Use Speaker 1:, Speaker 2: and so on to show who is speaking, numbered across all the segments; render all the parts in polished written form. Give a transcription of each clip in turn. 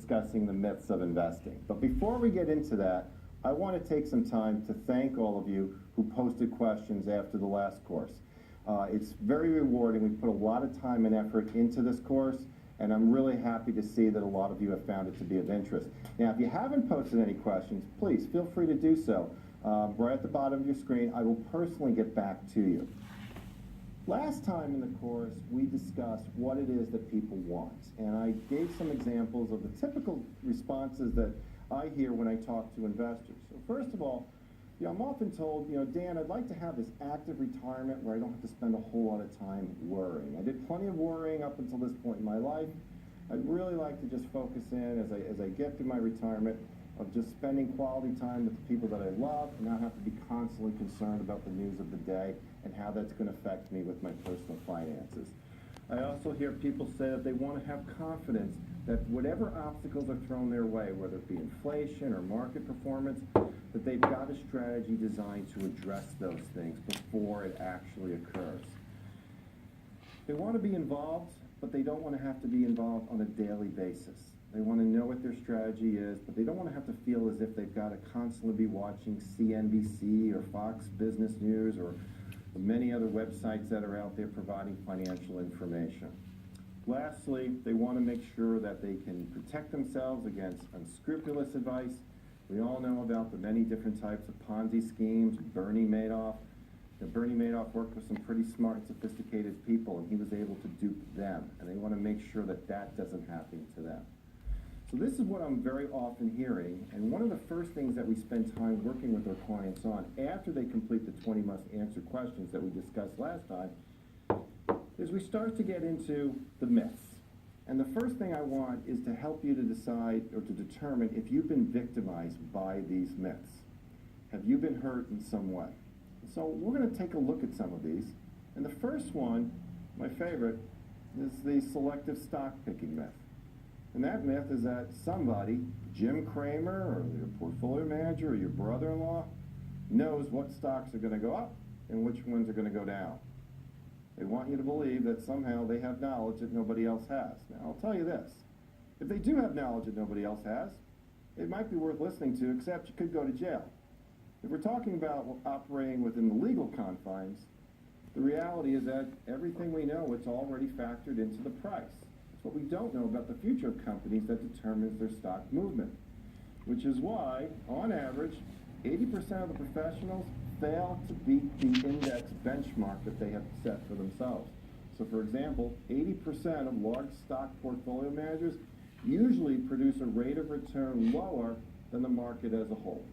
Speaker 1: discussing the myths of investing. But before we get into that, I want to take some time to thank all of you who posted questions after the last course. It's very rewarding. We put a lot of time and effort into this course, and I'm really happy to see that a lot of you have found it to be of interest. Now, if you haven't posted any questions, please feel free to do so. Right at the bottom of your screen, I will personally get back to you. Last time in the course, we discussed what it is that people want, and I gave some examples of the typical responses that I hear when I talk to investors. So first of all, I'm often told, Dan, I'd like to have this active retirement where I don't have to spend a whole lot of time worrying. I did plenty of worrying up until this point in my life. I'd really like to just focus in as I get to my retirement of just spending quality time with the people that I love and not have to be constantly concerned about the news of the day and how that's going to affect me with my personal finances. I also hear people say that they want to have confidence that whatever obstacles are thrown their way, whether it be inflation or market performance, that they've got a strategy designed to address those things before it actually occurs. They want to be involved, but they don't want to have to be involved on a daily basis. They want to know what their strategy is, but they don't want to have to feel as if they've got to constantly be watching CNBC or Fox Business News or many other websites that are out there providing financial information. Lastly, they want to make sure that they can protect themselves against unscrupulous advice. We all know about the many different types of Ponzi schemes. Bernie Madoff. Bernie Madoff worked with some pretty smart and sophisticated people, and he was able to dupe them, and they want to make sure that that doesn't happen to them. So this is what I'm very often hearing, and one of the first things that we spend time working with our clients on after they complete the 20 must-answer questions that we discussed last time is we start to get into the myths. And the first thing I want is to help you to decide or to determine if you've been victimized by these myths. Have you been hurt in some way? So we're going to take a look at some of these. And the first one, my favorite, is the selective stock picking myth. And that myth is that somebody, Jim Cramer or your portfolio manager or your brother-in-law, knows what stocks are going to go up and which ones are going to go down. They want you to believe that somehow they have knowledge that nobody else has. Now, I'll tell you this. If they do have knowledge that nobody else has, it might be worth listening to, except you could go to jail. If we're talking about operating within the legal confines, the reality is that everything we know, it's already factored into the price. It's what we don't know about the future of companies that determines their stock movement, which is why, on average, 80% of the professionals fail to beat the index benchmark that they have set for themselves. So for example, 80% of large stock portfolio managers usually produce a rate of return lower than the market as a whole.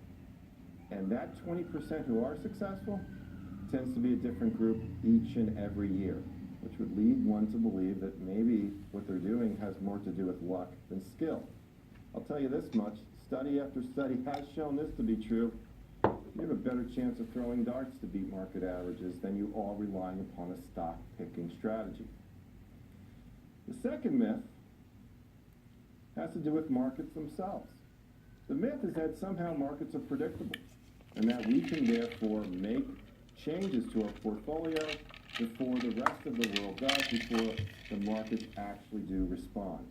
Speaker 1: And that 20% who are successful tends to be a different group each and every year, which would lead one to believe that maybe what they're doing has more to do with luck than skill. I'll tell you this much, study after study has shown this to be true. You have a better chance of throwing darts to beat market averages than you are relying upon a stock picking strategy. The second myth has to do with markets themselves. The myth is that somehow markets are predictable and that we can therefore make changes to our portfolio before the rest of the world does, before the markets actually do respond.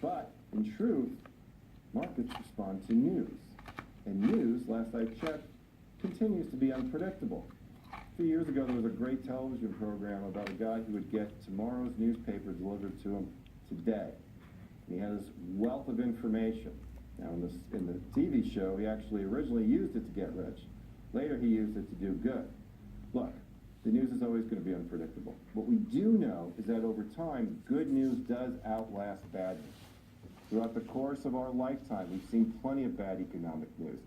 Speaker 1: But in truth, markets respond to news. And news, last I checked, continues to be unpredictable. A few years ago, there was a great television program about a guy who would get tomorrow's newspaper delivered to him today. And he had this wealth of information. Now, in the TV show, he actually originally used it to get rich. Later, he used it to do good. Look, the news is always going to be unpredictable. What we do know is that over time, good news does outlast bad news. Throughout the course of our lifetime, we've seen plenty of bad economic news,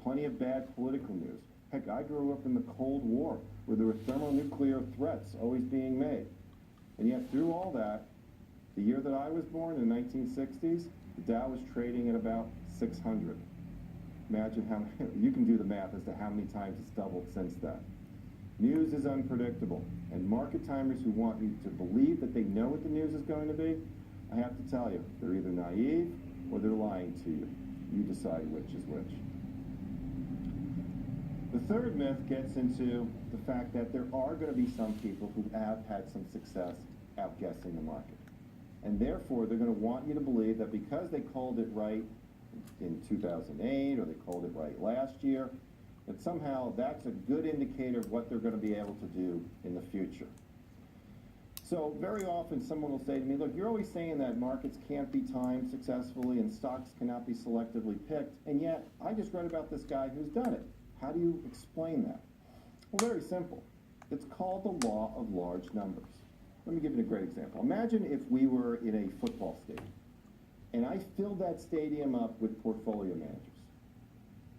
Speaker 1: plenty of bad political news. Heck, I grew up in the Cold War, where there were thermonuclear threats always being made. And yet, through all that, the year that I was born, in the 1960s, the Dow was trading at about 600. Imagine how, you can do the math as to how many times it's doubled since then. News is unpredictable, and market timers who want you to believe that they know what the news is going to be, I have to tell you, they're either naive or they're lying to you. You decide which is which. The third myth gets into the fact that there are going to be some people who have had some success outguessing the market. And therefore, they're going to want you to believe that because they called it right in 2008 or they called it right last year, that somehow that's a good indicator of what they're going to be able to do in the future. So very often someone will say to me, look, you're always saying that markets can't be timed successfully and stocks cannot be selectively picked, and yet I just read about this guy who's done it. How do you explain that? Well, very simple. It's called the law of large numbers. Let me give you a great example. Imagine if we were in a football stadium, and I filled that stadium up with portfolio managers.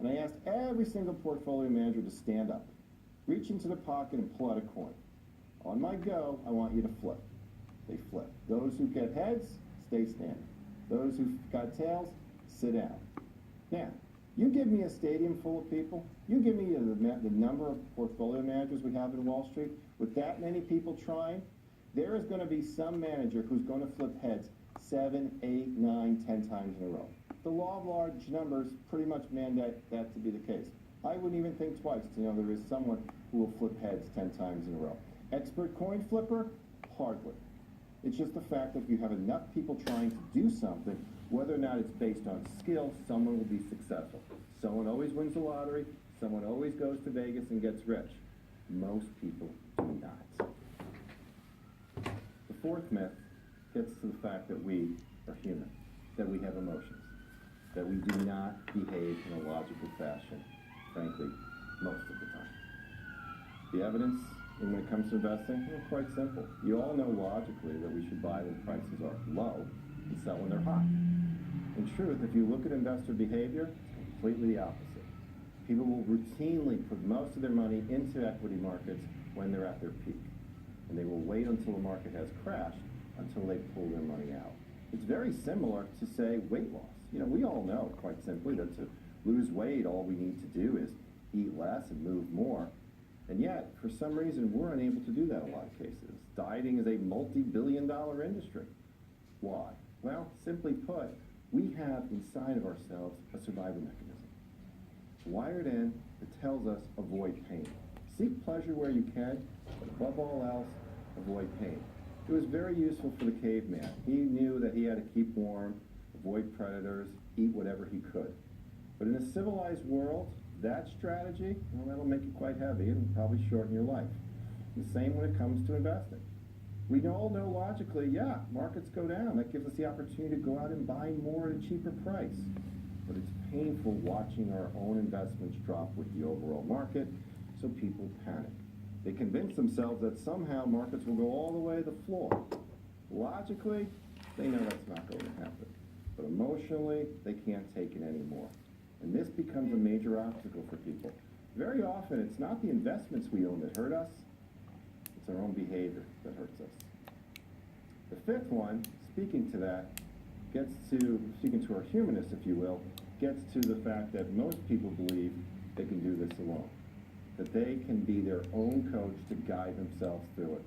Speaker 1: And I asked every single portfolio manager to stand up, reach into the pocket and pull out a coin. On my go, I want you to flip. They flip. Those who get heads, stay standing. Those who got tails, sit down. Now, you give me a stadium full of people, you give me the number of portfolio managers we have in Wall Street, with that many people trying, there is going to be some manager who's going to flip heads 7, 8, 9, 10 times in a row. The law of large numbers pretty much mandate that to be the case. I wouldn't even think twice to know there is someone who will flip heads 10 times in a row. Expert coin flipper? Hardly. It's just the fact that if you have enough people trying to do something, whether or not it's based on skill, someone will be successful. Someone always wins the lottery. Someone always goes to Vegas and gets rich. Most people do not. The fourth myth gets to the fact that we are human, that we have emotions, that we do not behave in a logical fashion, frankly, most of the time. The evidence when it comes to investing, well, quite simple. You all know logically that we should buy when prices are low and sell when they're high. In truth, if you look at investor behavior, it's completely the opposite. People will routinely put most of their money into equity markets when they're at their peak. And they will wait until the market has crashed until they pull their money out. It's very similar to, say, weight loss. You know, we all know, quite simply, that to lose weight, all we need to do is eat less and move more. And yet, for some reason, we're unable to do that in a lot of cases. Dieting is a multi-billion-dollar industry. Why? Well, simply put, we have inside of ourselves a survival mechanism. It's wired in that tells us avoid pain. Seek pleasure where you can, but above all else, avoid pain. It was very useful for the caveman. He knew that he had to keep warm, avoid predators, eat whatever he could. But in a civilized world, that strategy, well, that'll make you quite heavy and probably shorten your life. The same when it comes to investing. We all know logically, yeah, markets go down. That gives us the opportunity to go out and buy more at a cheaper price. But it's painful watching our own investments drop with the overall market, so people panic. They convince themselves that somehow markets will go all the way to the floor. Logically, they know that's not going to happen. But emotionally, they can't take it anymore. And this becomes a major obstacle for people. Very often, it's not the investments we own that hurt us, it's our own behavior that hurts us. The fifth one, speaking to that, speaking to our humanness, if you will, gets to the fact that most people believe they can do this alone, that they can be their own coach to guide themselves through it.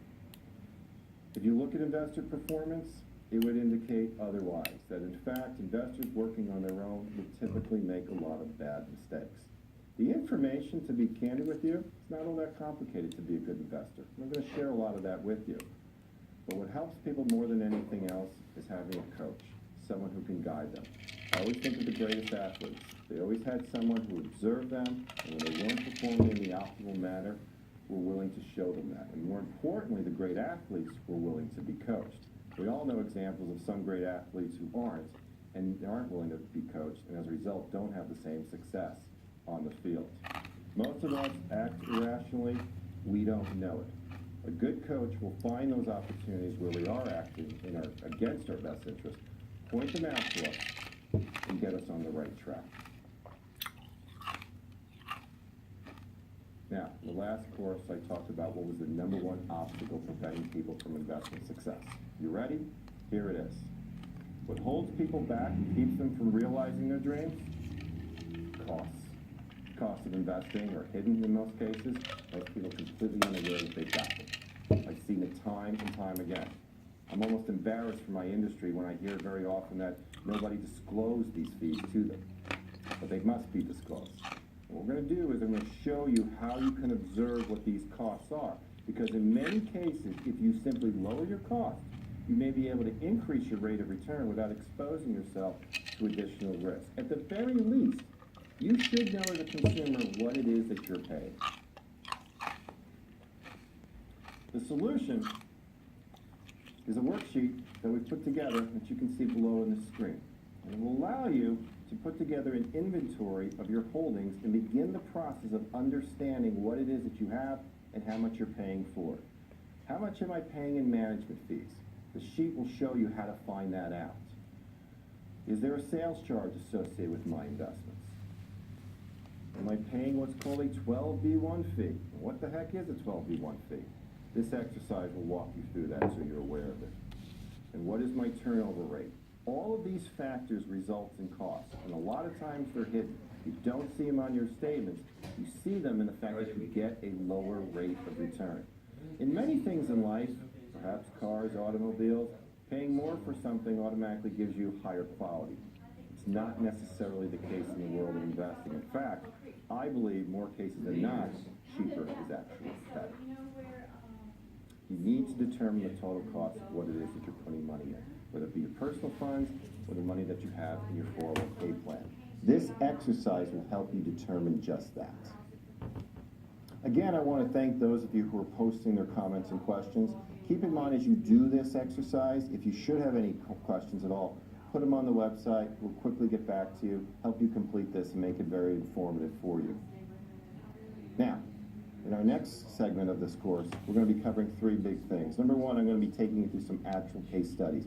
Speaker 1: If you look at investor performance, it would indicate otherwise, that in fact, investors working on their own would typically make a lot of bad mistakes. The information, to be candid with you, it's not all that complicated to be a good investor. I'm going to share a lot of that with you. But what helps people more than anything else is having a coach, someone who can guide them. I always think of the greatest athletes. They always had someone who observed them, and when they weren't performing in the optimal manner, were willing to show them that. And more importantly, the great athletes were willing to be coached. We all know examples of some great athletes who aren't willing to be coached, and as a result don't have the same success on the field. Most of us act irrationally, we don't know it. A good coach will find those opportunities where we are acting against our best interest, point them out to us, and get us on the right track. Now, the last course I talked about what was the number one obstacle preventing people from investment success. You ready? Here it is. What holds people back and keeps them from realizing their dreams? Costs. Costs of investing are hidden in most cases. Most people completely unaware that they've got them. I've seen it time and time again. I'm almost embarrassed for my industry when I hear very often that nobody disclosed these fees to them. But they must be disclosed. What we're going to do is I'm going to show you how you can observe what these costs are. Because in many cases, if you simply lower your costs, you may be able to increase your rate of return without exposing yourself to additional risk. At the very least, you should know as a consumer what it is that you're paying. The solution is a worksheet that we've put together that you can see below on the screen. And it will allow you to put together an inventory of your holdings and begin the process of understanding what it is that you have and how much you're paying for it. How much am I paying in management fees? The sheet will show you how to find that out. Is there a sales charge associated with my investments? Am I paying what's called a 12B1 fee? What the heck is a 12B1 fee? This exercise will walk you through that so you're aware of it. And what is my turnover rate? All of these factors result in costs, and a lot of times they're hidden. You don't see them on your statements. You see them in the fact that you get a lower rate of return. In many things in life, perhaps cars, automobiles, paying more for something automatically gives you higher quality. It's not necessarily the case in the world of investing. In fact, I believe more cases than not, cheaper is actually better. You need to determine the total cost of what it is that you're putting money in, whether it be your personal funds or the money that you have in your 401k plan. This exercise will help you determine just that. Again, I want to thank those of you who are posting their comments and questions. Keep in mind as you do this exercise, if you should have any questions at all, put them on the website. We'll quickly get back to you, help you complete this, and make it very informative for you. Now, in our next segment of this course, we're going to be covering three big things. Number one, I'm going to be taking you through some actual case studies.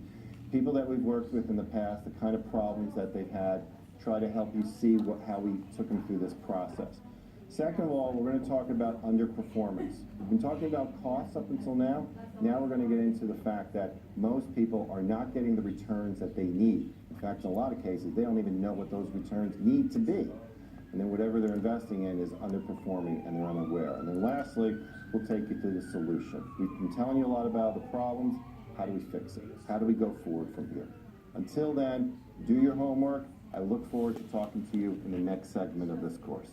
Speaker 1: People that we've worked with in the past, the kind of problems that they've had, try to help you see how we took them through this process. Second of all, we're going to talk about underperformance. We've been talking about costs up until now. Now we're going to get into the fact that most people are not getting the returns that they need. In fact, in a lot of cases, they don't even know what those returns need to be. And then whatever they're investing in is underperforming and they're unaware. And then lastly, we'll take you to the solution. We've been telling you a lot about the problems. How do we fix it? How do we go forward from here? Until then, do your homework. I look forward to talking to you in the next segment of this course.